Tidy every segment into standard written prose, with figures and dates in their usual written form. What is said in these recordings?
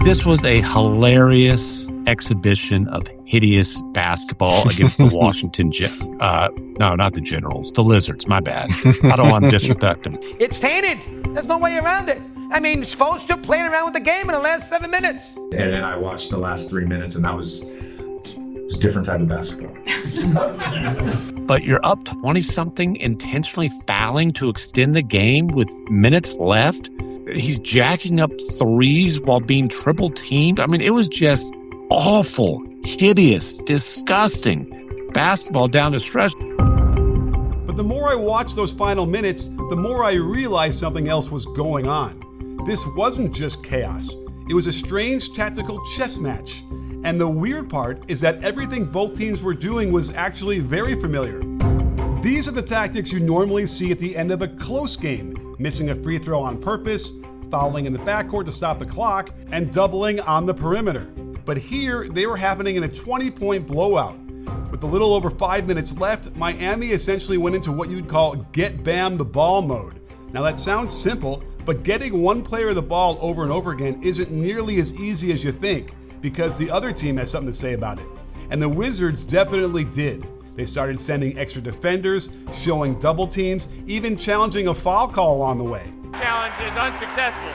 This was a hilarious exhibition of hideous basketball against the Washington, no, not the Generals, the Lizards, my bad. I don't want to disrespect them. It's tainted. There's no way around it. I mean, Spoelstra playing around with the game in the last 7 minutes. And then I watched the last 3 minutes, and that was a different type of basketball. But you're up 20-something, intentionally fouling to extend the game with minutes left. He's jacking up threes while being triple teamed. I mean, it was just awful, hideous, disgusting basketball down the stretch. But the more I watched those final minutes, the more I realized something else was going on. This wasn't just chaos. It was a strange tactical chess match. And the weird part is that everything both teams were doing was actually very familiar. These are the tactics you normally see at the end of a close game: missing a free throw on purpose, fouling in the backcourt to stop the clock, and doubling on the perimeter. But here, they were happening in a 20-point blowout. With a little over 5 minutes left, Miami essentially went into what you'd call get Bam the ball mode. Now that sounds simple, but getting one player the ball over and over again isn't nearly as easy as you think, because the other team has something to say about it. And the Wizards definitely did. They started sending extra defenders, showing double teams, even challenging a foul call along the way. Challenge is unsuccessful.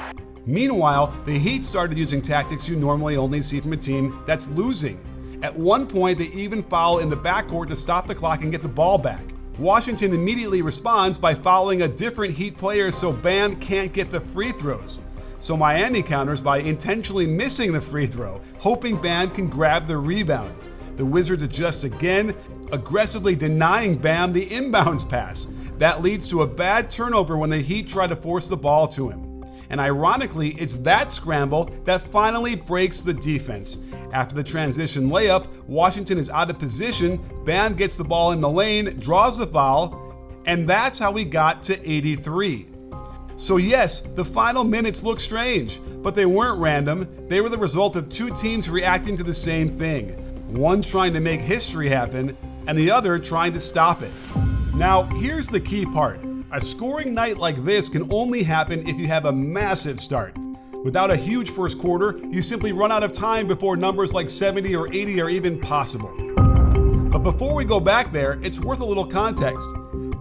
Meanwhile, the Heat started using tactics you normally only see from a team that's losing. At one point, they even foul in the backcourt to stop the clock and get the ball back. Washington immediately responds by fouling a different Heat player so Bam can't get the free throws. So Miami counters by intentionally missing the free throw, hoping Bam can grab the rebound. The Wizards adjust again, aggressively denying Bam the inbounds pass. That leads to a bad turnover when the Heat try to force the ball to him. And ironically, it's that scramble that finally breaks the defense. After the transition layup, Washington is out of position, Bam gets the ball in the lane, draws the foul, and that's how we got to 83. So yes, the final minutes look strange, but they weren't random. They were the result of two teams reacting to the same thing. One trying to make history happen, and the other trying to stop it. Now, here's the key part. A scoring night like this can only happen if you have a massive start. Without a huge first quarter, you simply run out of time before numbers like 70 or 80 are even possible. But before we go back there, it's worth a little context.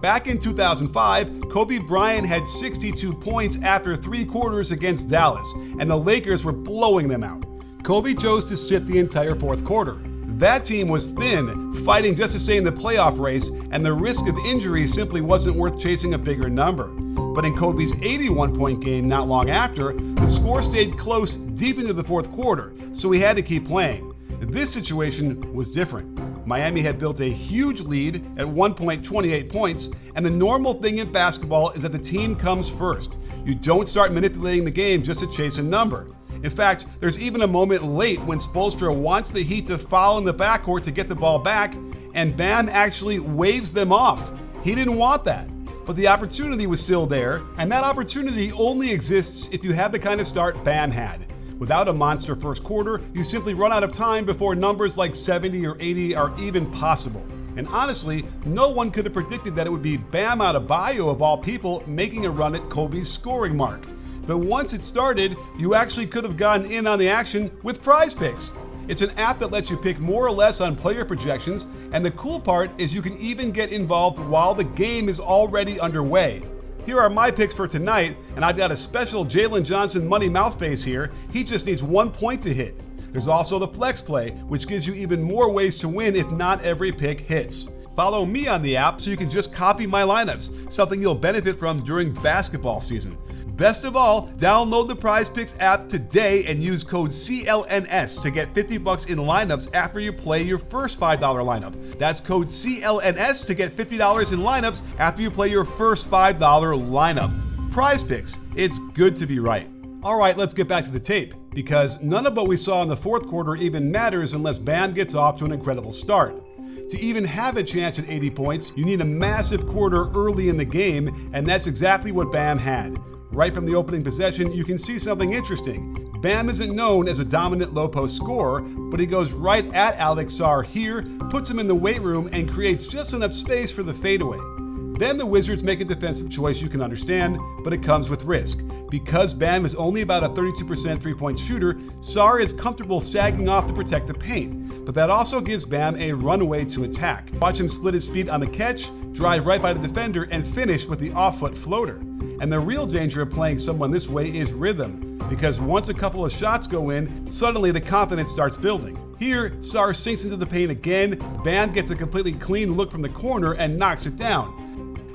Back in 2005, Kobe Bryant had 62 points after 3 quarters against Dallas, and the Lakers were blowing them out. Kobe chose to sit the entire fourth quarter. That team was thin, fighting just to stay in the playoff race, and the risk of injury simply wasn't worth chasing a bigger number. But in Kobe's 81-point game not long after, the score stayed close deep into the fourth quarter, so he had to keep playing. This situation was different. Miami had built a huge lead at 1.28 points, and the normal thing in basketball is that the team comes first. You don't start manipulating the game just to chase a number. In fact, there's even a moment late when Spoelstra wants the Heat to foul in the backcourt to get the ball back, and Bam actually waves them off. He didn't want that. But the opportunity was still there, and that opportunity only exists if you have the kind of start Bam had. Without a monster first quarter, you simply run out of time before numbers like 70 or 80 are even possible. And honestly, no one could have predicted that it would be Bam Adebayo of all people making a run at Kobe's scoring mark. But once it started, you actually could have gotten in on the action with Prize Picks. It's an app that lets you pick more or less on player projections, and the cool part is you can even get involved while the game is already underway. Here are my picks for tonight, and I've got a special Jalen Johnson money mouth face here. He just needs 1 point to hit. There's also the flex play, which gives you even more ways to win if not every pick hits. Follow me on the app so you can just copy my lineups, something you'll benefit from during basketball season. Best of all, download the Prize Picks app today and use code CLNS to get $50 in lineups after you play your first $5 lineup. That's code CLNS to get $50 in lineups after you play your first $5 lineup. Prize Picks, it's good to be right. All right, let's get back to the tape, because none of what we saw in the fourth quarter even matters unless Bam gets off to an incredible start. To even have a chance at 80 points, you need a massive quarter early in the game, and that's exactly what Bam had. Right from the opening possession, you can see something interesting. Bam isn't known as a dominant low-post scorer, but he goes right at Alex Sarr here, puts him in the weight room, and creates just enough space for the fadeaway. Then the Wizards make a defensive choice you can understand, but it comes with risk. Because Bam is only about a 32% three-point shooter, Sarr is comfortable sagging off to protect the paint, but that also gives Bam a runway to attack. Watch him split his feet on the catch, drive right by the defender, and finish with the off-foot floater. And the real danger of playing someone this way is rhythm, because once a couple of shots go in, suddenly the confidence starts building. Here, Sarr sinks into the paint again, Bam gets a completely clean look from the corner and knocks it down.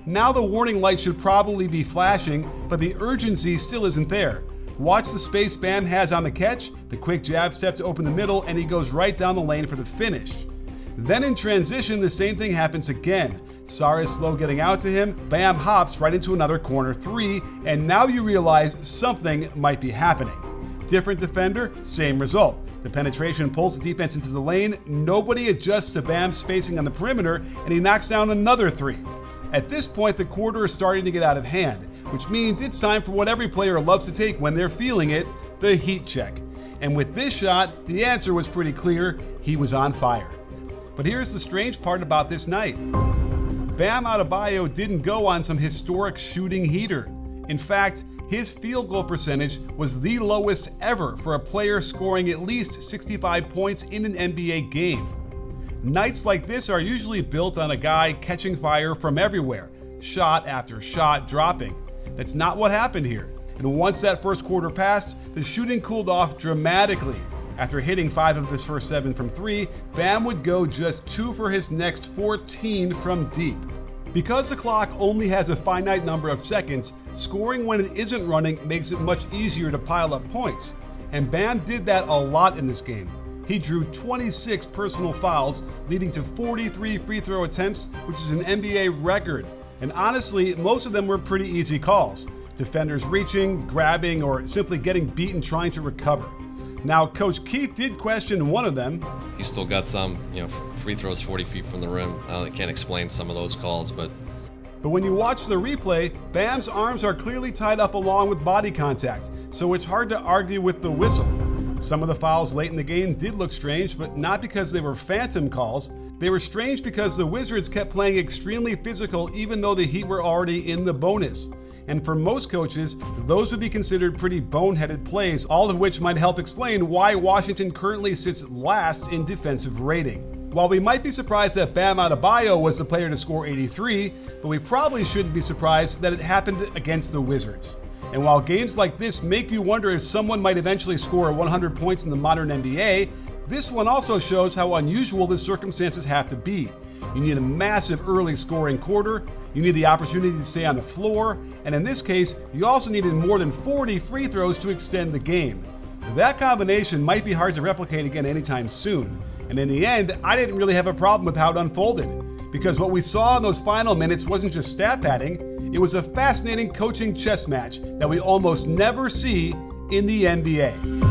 Now the warning light should probably be flashing, but the urgency still isn't there. Watch the space Bam has on the catch, the quick jab step to open the middle, and he goes right down the lane for the finish. Then in transition, the same thing happens again. Sarr is slow getting out to him, Bam hops right into another corner three, and now you realize something might be happening. Different defender, same result. The penetration pulls the defense into the lane, nobody adjusts to Bam's spacing on the perimeter, and he knocks down another three. At this point, the quarter is starting to get out of hand, which means it's time for what every player loves to take when they're feeling it, the heat check. And with this shot, the answer was pretty clear, he was on fire. But here's the strange part about this night. Bam Adebayo didn't go on some historic shooting heater. In fact, his field goal percentage was the lowest ever for a player scoring at least 65 points in an NBA game. Nights like this are usually built on a guy catching fire from everywhere, shot after shot dropping. That's not what happened here. And once that first quarter passed, the shooting cooled off dramatically. After hitting 5 of his first 7 from 3, Bam would go just 2 for his next 14 from deep. Because the clock only has a finite number of seconds, scoring when it isn't running makes it much easier to pile up points. And Bam did that a lot in this game. He drew 26 personal fouls, leading to 43 free throw attempts, which is an NBA record. And honestly, most of them were pretty easy calls. Defenders reaching, grabbing, or simply getting beat and trying to recover. Now, Coach Keefe did question one of them. He still got some, free throws 40 feet from the rim. I can't explain some of those calls, but when you watch the replay, Bam's arms are clearly tied up along with body contact, so it's hard to argue with the whistle. Some of the fouls late in the game did look strange, but not because they were phantom calls. They were strange because the Wizards kept playing extremely physical even though the Heat were already in the bonus. And for most coaches, those would be considered pretty boneheaded plays, all of which might help explain why Washington currently sits last in defensive rating. While we might be surprised that Bam Adebayo was the player to score 83, but we probably shouldn't be surprised that it happened against the Wizards. And while games like this make you wonder if someone might eventually score 100 points in the modern NBA, this one also shows how unusual the circumstances have to be. You need a massive early scoring quarter, you need the opportunity to stay on the floor, and in this case, you also needed more than 40 free throws to extend the game. That combination might be hard to replicate again anytime soon. And in the end, I didn't really have a problem with how it unfolded, because what we saw in those final minutes wasn't just stat padding, it was a fascinating coaching chess match that we almost never see in the NBA.